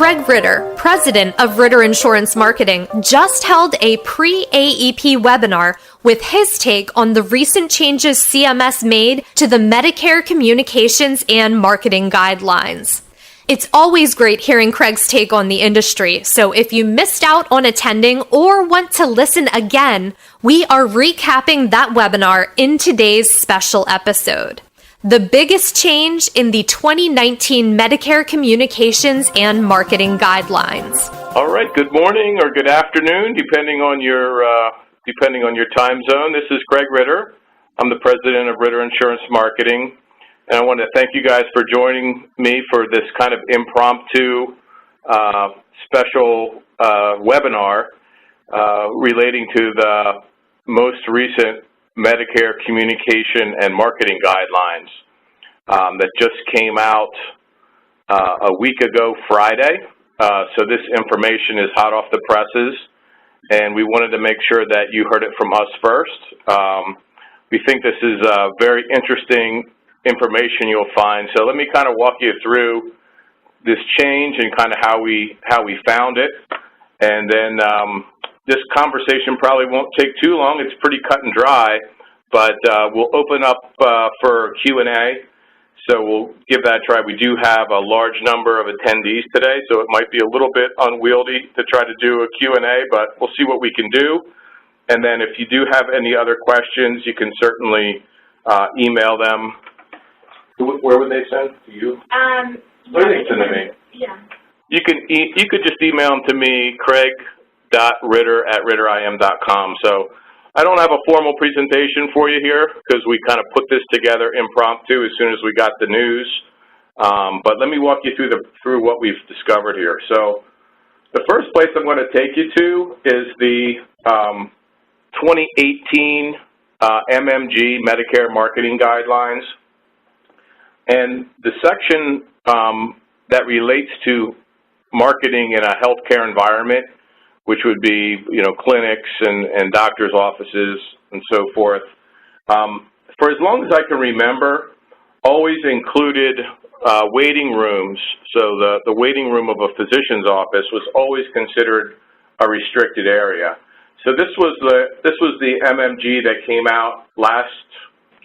Craig Ritter, president of Ritter Insurance Marketing, just held a pre-AEP webinar with his take on the recent changes CMS made to the Medicare communications and marketing guidelines. It's always great hearing Craig's take on the industry, so if you missed out on attending or want to listen again, we are recapping that webinar in today's special episode. The biggest change in the 2019 Medicare Communications and Marketing Guidelines. All right, good morning or good afternoon, depending on your time zone. This is Craig Ritter. I'm the president of Ritter Insurance Marketing, and I want to thank you guys for joining me for this kind of impromptu special webinar relating to the most recent Medicare Communication and Marketing Guidelines that just came out a week ago Friday. So this information is hot off the presses, and we wanted to make sure that you heard it from us first. We think this is very interesting information you'll find. So let me kind of walk you through this change and kind of how we found it, and then this conversation probably won't take too long. It's pretty cut and dry, but we'll open up for Q&A, so we'll give that a try. We do have a large number of attendees today, so it might be a little bit unwieldy to try to do a Q&A, but we'll see what we can do. And then if you do have any other questions, you can certainly email them. Where would they send? To you? Where do they send to me? Yeah. You could just email them to me, craig.ritter@ritterim.com. So I don't have a formal presentation for you here because we kind of put this together impromptu as soon as we got the news. But let me walk you through what we've discovered here. So the first place I'm going to take you to is the 2018 MMG Medicare Marketing Guidelines. And the section that relates to marketing in a healthcare environment, which would be, clinics and doctors' offices and so forth, for as long as I can remember, always included waiting rooms. So the waiting room of a physician's office was always considered a restricted area. So this was the MMG that came out last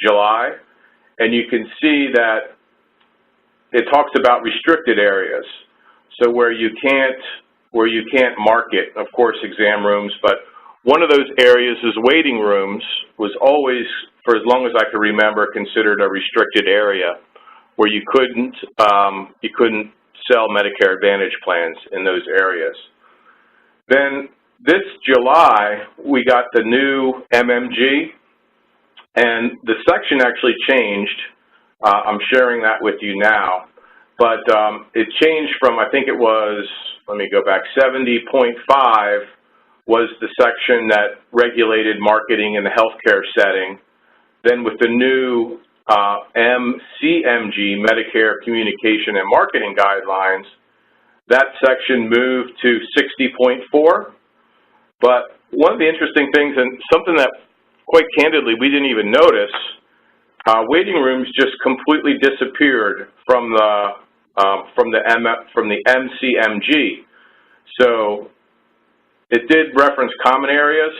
July, and you can see that it talks about restricted areas. So where you can't market, of course, exam rooms, but one of those areas is waiting rooms was always, for as long as I can remember, considered a restricted area where you couldn't sell Medicare Advantage plans in those areas. Then this July, we got the new MMG, and the section actually changed. I'm sharing that with you now, but it changed from, I think it was, let me go back, 70.5 was the section that regulated marketing in the healthcare setting. Then with the new MCMG, Medicare Communication and Marketing Guidelines, that section moved to 60.4. But one of the interesting things, and something that quite candidly we didn't even notice, waiting rooms just completely disappeared from the MCMG. So it did reference common areas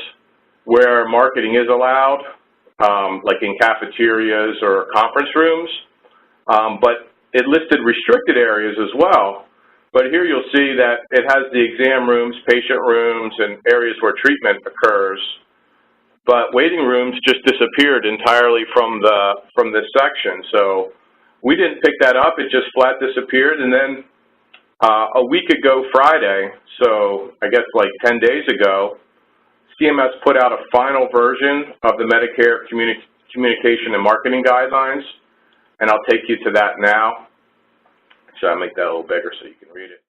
where marketing is allowed, like in cafeterias or conference rooms, but it listed restricted areas as well. But here you'll see that it has the exam rooms, patient rooms, and areas where treatment occurs. But waiting rooms just disappeared entirely from this section. So we didn't pick that up. It just flat disappeared. And then a week ago Friday, so I guess like 10 days ago, CMS put out a final version of the Medicare Communication and Marketing Guidelines, and I'll take you to that now. So I'll make that a little bigger so you can read it.